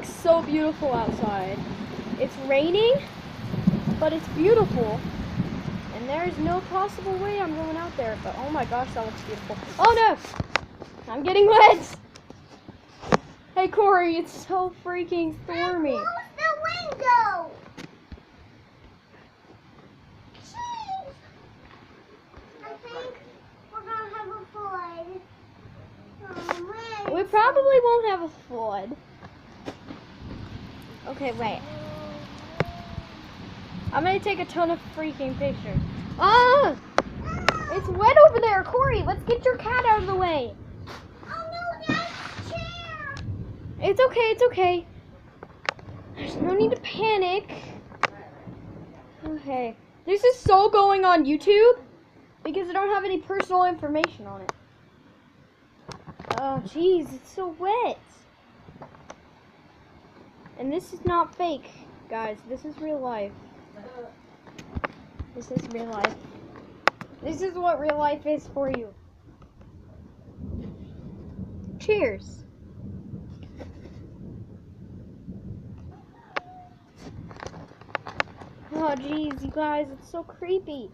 So beautiful outside. It's raining, but it's beautiful. And there's no possible way I'm going out there. But oh my gosh, that looks beautiful. Oh no! I'm getting wet! Hey Corey, it's so freaking stormy. Close the window! Jeez! I think we're gonna have a flood. Oh, We probably won't have a flood. Okay, wait. I'm gonna take a ton of freaking pictures. Ah! It's wet over there, Corey. Let's get your cat out of the way. Oh no, that's a chair! It's okay, it's okay. There's no need to panic. Okay. This is so going on YouTube because I don't have any personal information on it. Oh, jeez, it's so wet. And this is not fake, guys. This is real life. This is real life. This is what real life is for you. Cheers. Oh, jeez, you guys, it's so creepy.